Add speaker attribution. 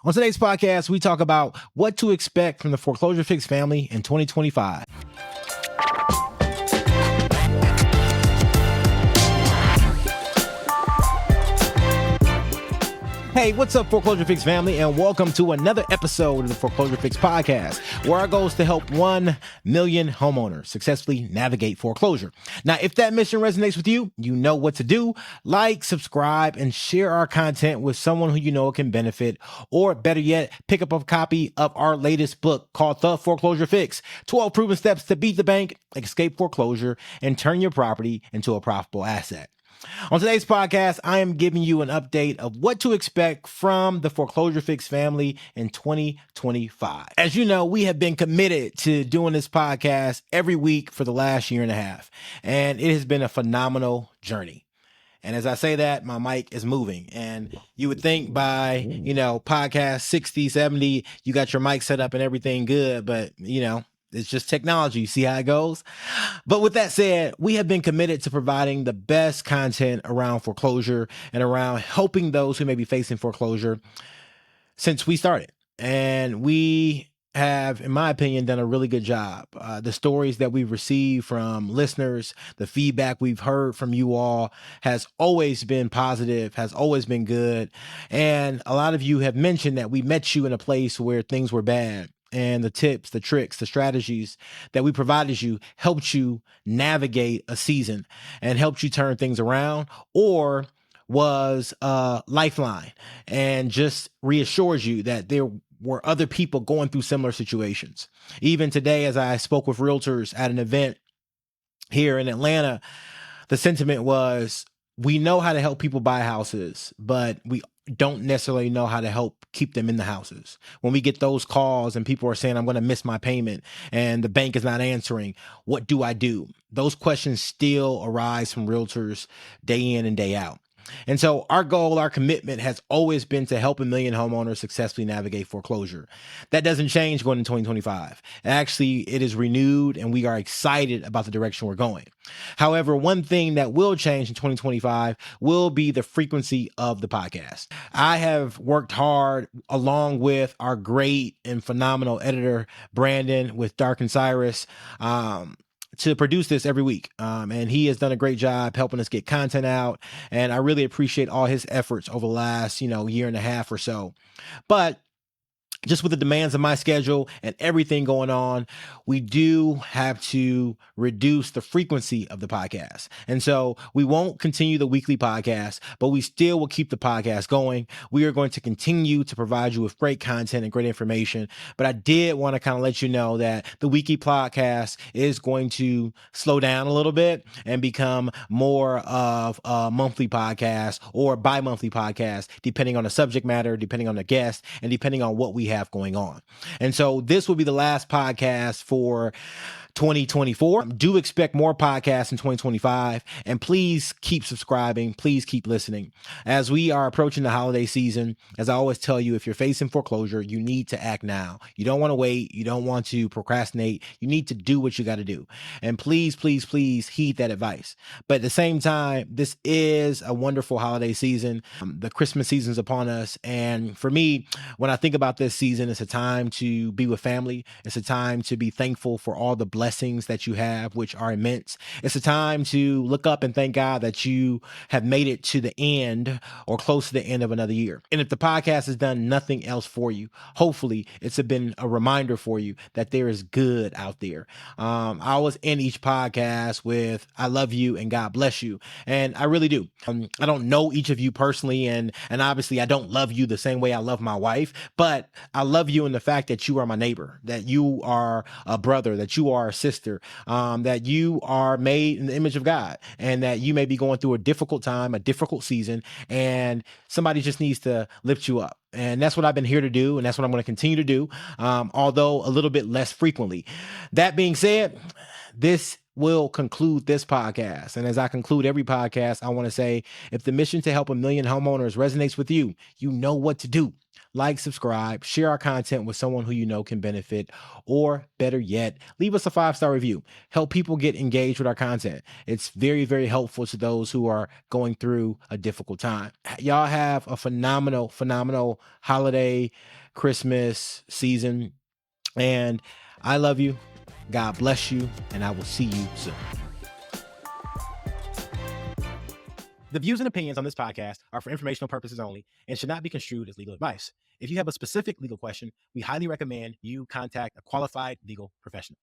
Speaker 1: On today's podcast, we talk about what to expect from the Foreclosure Fix family in 2025. Hey, what's up, Foreclosure Fix family, and welcome to another episode of the Foreclosure Fix podcast, where our goal is to help 1 million homeowners successfully navigate foreclosure. Now, if that mission resonates with you, you know what to do. Like, subscribe, and share our content with someone who you know can benefit, or better yet, pick up a copy of our latest book called The Foreclosure Fix, 12 Proven Steps to Beat the Bank, Escape Foreclosure, and Turn Your Property into a Profitable Asset. On today's podcast, I am giving you an update of what to expect from the Foreclosure Fix family in 2025. As you know, we have been committed to doing this podcast every week for the last year and a half, and it has been a phenomenal journey. And as I say that, my mic is moving. And you would think by, podcast 60, 70, you got your mic set up and everything good, but, it's just technology. You see how it goes? But with that said, we have been committed to providing the best content around foreclosure and around helping those who may be facing foreclosure since we started. And we have, in my opinion, done a really good job. The stories that we've received from listeners, the feedback we've heard from you all has always been positive, has always been good. And a lot of you have mentioned that we met you in a place where things were bad. And the tips, the tricks, the strategies that we provided you helped you navigate a season and helped you turn things around, or was a lifeline and just reassures you that there were other people going through similar situations. Even today, as I spoke with Realtors at an event here in Atlanta, the sentiment was, we know how to help people buy houses, but we don't necessarily know how to help keep them in the houses. When we get those calls and people are saying, I'm going to miss my payment and the bank is not answering, what do I do? Those questions still arise from realtors day in and day out. And so our goal, our commitment has always been to help 1 million homeowners successfully navigate foreclosure. That doesn't change going into 2025. Actually, it is renewed and we are excited about the direction we're going. However, one thing that will change in 2025 will be the frequency of the podcast. I have worked hard along with our great and phenomenal editor, Brandon, with Dark and Cyrus, to produce this every week. And he has done a great job helping us get content out. And I really appreciate all his efforts over the last, year and a half or so. But just with the demands of my schedule and everything going on, we do have to reduce the frequency of the podcast. And so we won't continue the weekly podcast, but we still will keep the podcast going. We are going to continue to provide you with great content and great information. But I did want to kind of let you know that the weekly podcast is going to slow down a little bit and become more of a monthly podcast or bi-monthly podcast, depending on the subject matter, depending on the guest, and depending on what we have going on. And so this will be the last podcast for 2024. Do expect more podcasts in 2025, and please keep subscribing. Please keep listening. As we are approaching the holiday season, as I always tell you, if you're facing foreclosure, you need to act now. You don't want to wait. You don't want to procrastinate. You need to do what you got to do. And please, please, please heed that advice. But at the same time, this is a wonderful holiday season. The Christmas season's upon us. And for me, when I think about this season, it's a time to be with family. It's a time to be thankful for all the blessings that you have, which are immense. It's a time to look up and thank God that you have made it to the end or close to the end of another year. And if the podcast has done nothing else for you, hopefully it's been a reminder for you that there is good out there. I always end each podcast with, I love you and God bless you. And I really do. I don't know each of you personally, and obviously I don't love you the same way I love my wife, but I love you in the fact that you are my neighbor, that you are a brother, that you are a sister, that you are made in the image of God, and that you may be going through a difficult time, a difficult season, and somebody just needs to lift you up. And that's what I've been here to do, and that's what I'm going to continue to do, although a little bit less frequently. That being said, this will conclude this podcast. And as I conclude every podcast, I want to say, if the mission to help 1 million homeowners resonates with you, you know what to do. like, subscribe, share our content with someone who you know can benefit, or better yet, leave us a 5-star review. Help people get engaged with our content. It's very, very helpful to those who are going through a difficult time. Y'all have a phenomenal, phenomenal holiday, Christmas season, and I love you. God bless you, and I will see you soon. The views and opinions on this podcast are for informational purposes only and should not be construed as legal advice. If you have a specific legal question, we highly recommend you contact a qualified legal professional.